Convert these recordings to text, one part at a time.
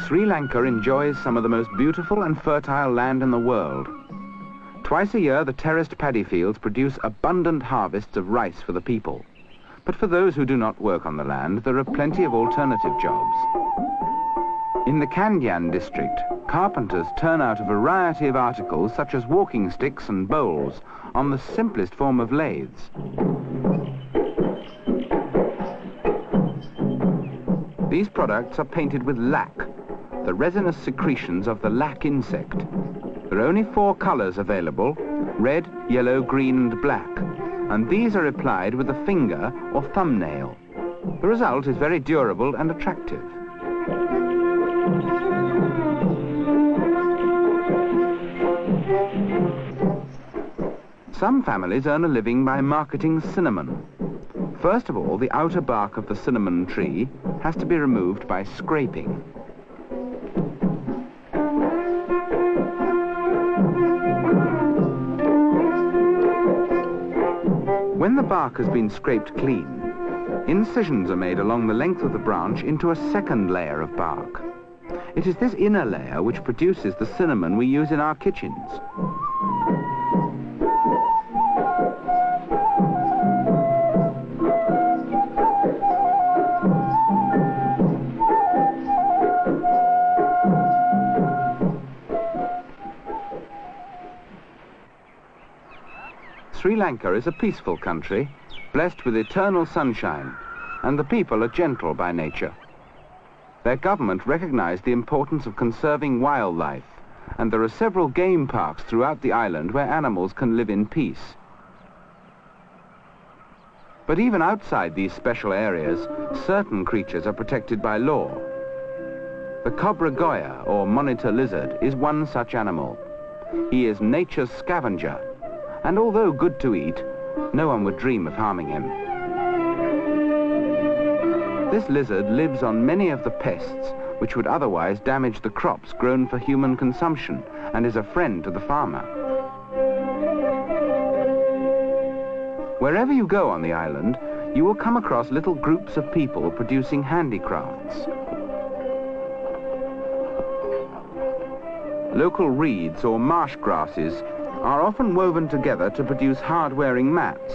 Sri Lanka enjoys some of the most beautiful and fertile land in the world. Twice a year, the terraced paddy fields produce abundant harvests of rice for the people. But for those who do not work on the land, there are plenty of alternative jobs. In the Kandyan district, carpenters turn out a variety of articles such as walking sticks and bowls on the simplest form of lathes. These products are painted with lac, the resinous secretions of the lac insect. There are only 4 colors available: red, yellow, green and black, and these are applied with a finger or thumbnail. The result is very durable and attractive. Some families earn a living by marketing cinnamon. First of all, the outer bark of the cinnamon tree has to be removed by scraping. When the bark has been scraped clean, incisions are made along the length of the branch into a second layer of bark. It is this inner layer which produces the cinnamon we use in our kitchens. Sri Lanka is a peaceful country, blessed with eternal sunshine, and the people are gentle by nature. Their government recognized the importance of conserving wildlife, and there are several game parks throughout the island where animals can live in peace. But even outside these special areas, certain creatures are protected by law. The cobra goya, or monitor lizard, is one such animal. He is nature's scavenger, and although good to eat, no one would dream of harming him. This lizard lives on many of the pests which would otherwise damage the crops grown for human consumption, and is a friend to the farmer. Wherever you go on the island, you will come across little groups of people producing handicrafts. Local reeds or marsh grasses are often woven together to produce hard-wearing mats.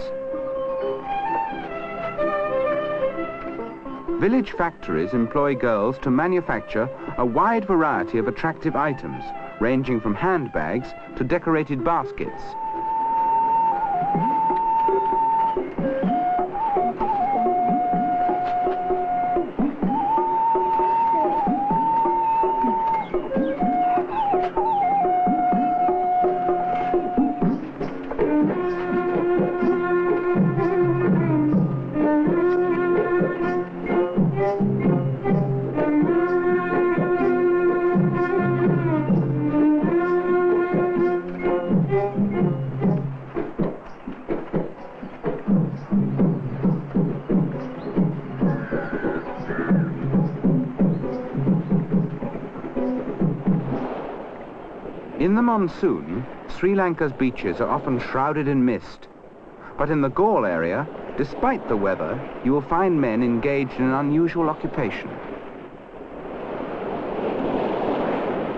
Village factories employ girls to manufacture a wide variety of attractive items, ranging from handbags to decorated baskets. In the monsoon, Sri Lanka's beaches are often shrouded in mist. But in the Galle area, despite the weather, you will find men engaged in an unusual occupation.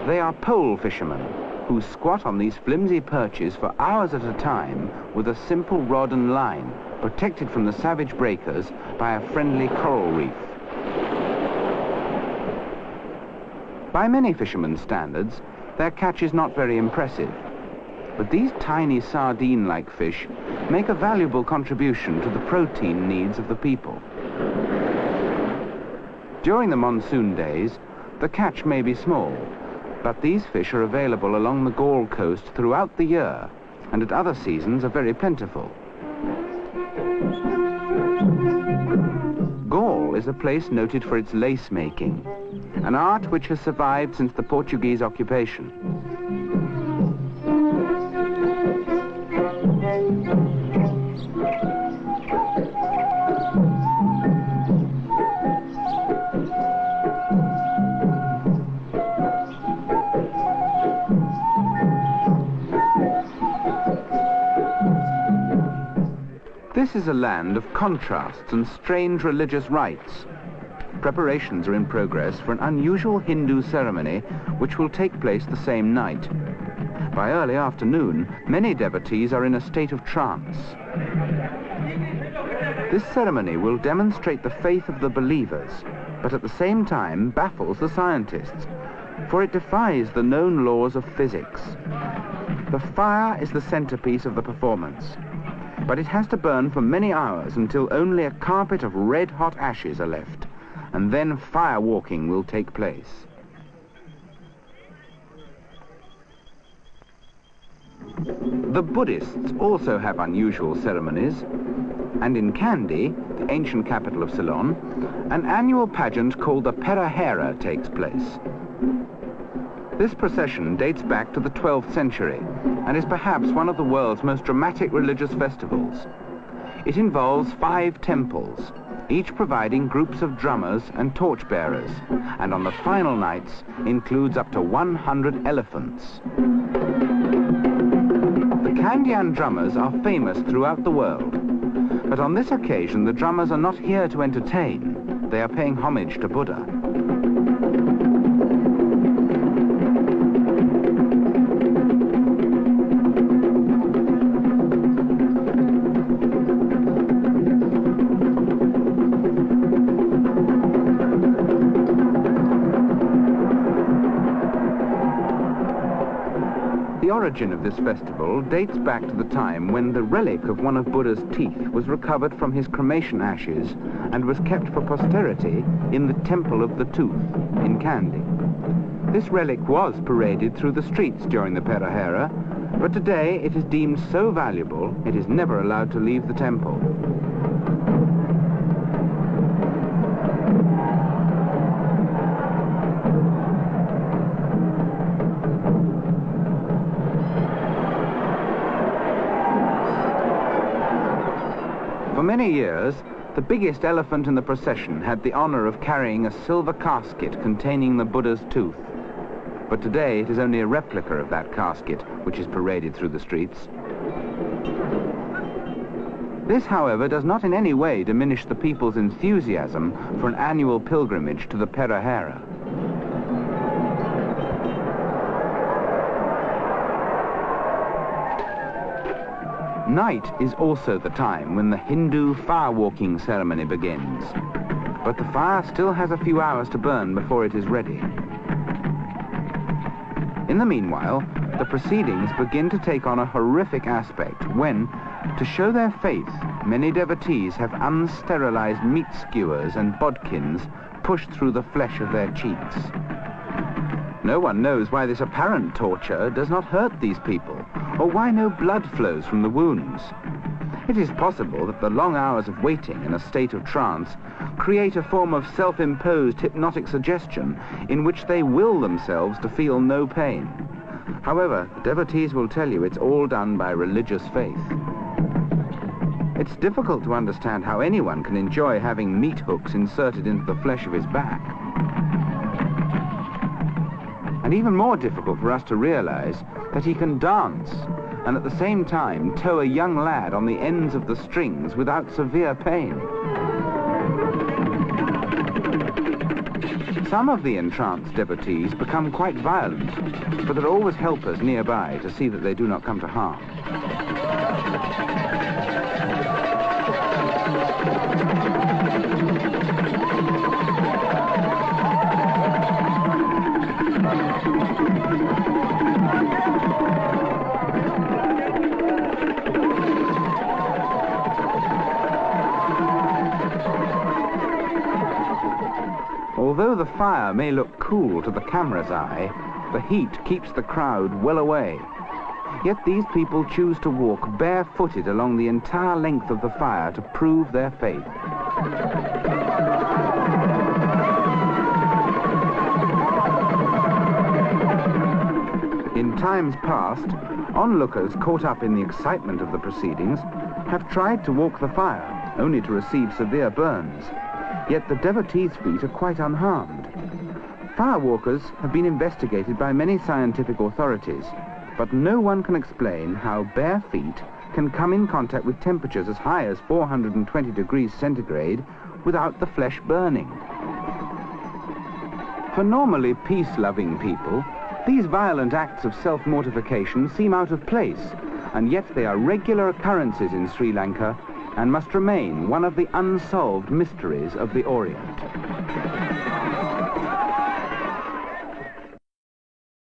They are pole fishermen, who squat on these flimsy perches for hours at a time with a simple rod and line, protected from the savage breakers by a friendly coral reef. By many fishermen's standards, their catch is not very impressive, but these tiny sardine-like fish make a valuable contribution to the protein needs of the people. During the monsoon days, the catch may be small, but these fish are available along the Galle coast throughout the year, and at other seasons are very plentiful. Galle is a place noted for its lace making, an art which has survived since the Portuguese occupation. This is a land of contrasts and strange religious rites. preparations are in progress for an unusual Hindu ceremony which will take place the same night. By early afternoon, many devotees are in a state of trance. This ceremony will demonstrate the faith of the believers, but at the same time baffles the scientists, for it defies the known laws of physics. The fire is the centerpiece of the performance, but it has to burn for many hours until only a carpet of red-hot ashes are left, and then fire walking will take place. The Buddhists also have unusual ceremonies, and in Kandy, the ancient capital of Ceylon, an annual pageant called the Perahera takes place. This procession dates back to the 12th century and is perhaps one of the world's most dramatic religious festivals. It involves 5 temples, each providing groups of drummers and torchbearers, and on the final nights includes up to 100 elephants. The Kandyan drummers are famous throughout the world, but on this occasion the drummers are not here to entertain. They are paying homage to Buddha. The origin of this festival dates back to the time when the relic of one of Buddha's teeth was recovered from his cremation ashes and was kept for posterity in the Temple of the Tooth in Kandy. This relic was paraded through the streets during the Perahera, but today it is deemed so valuable it is never allowed to leave the temple. For many years, the biggest elephant in the procession had the honor of carrying a silver casket containing the Buddha's tooth. But today it is only a replica of that casket which is paraded through the streets. This, however, does not in any way diminish the people's enthusiasm for an annual pilgrimage to the Perahera. Night is also the time when the Hindu fire-walking ceremony begins, but the fire still has a few hours to burn before it is ready. In the meanwhile, the proceedings begin to take on a horrific aspect when, to show their faith, many devotees have unsterilized meat skewers and bodkins pushed through the flesh of their cheeks. No one knows why this apparent torture does not hurt these people, or why no blood flows from the wounds. It is possible that the long hours of waiting in a state of trance create a form of self-imposed hypnotic suggestion in which they will themselves to feel no pain. However, the devotees will tell you it's all done by religious faith. It's difficult to understand how anyone can enjoy having meat hooks inserted into the flesh of his back. And even more difficult for us to realize that he can dance and at the same time tow a young lad on the ends of the strings without severe pain. Some of the entranced devotees become quite violent, but there are always helpers nearby to see that they do not come to harm. Although the fire may look cool to the camera's eye, the heat keeps the crowd well away. Yet these people choose to walk barefooted along the entire length of the fire to prove their faith. In times past, onlookers caught up in the excitement of the proceedings have tried to walk the fire, only to receive severe burns. Yet the devotees' feet are quite unharmed. Firewalkers have been investigated by many scientific authorities, but no one can explain how bare feet can come in contact with temperatures as high as 420 degrees centigrade without the flesh burning. For normally peace-loving people, these violent acts of self-mortification seem out of place, and yet they are regular occurrences in Sri Lanka and must remain one of the unsolved mysteries of the Orient.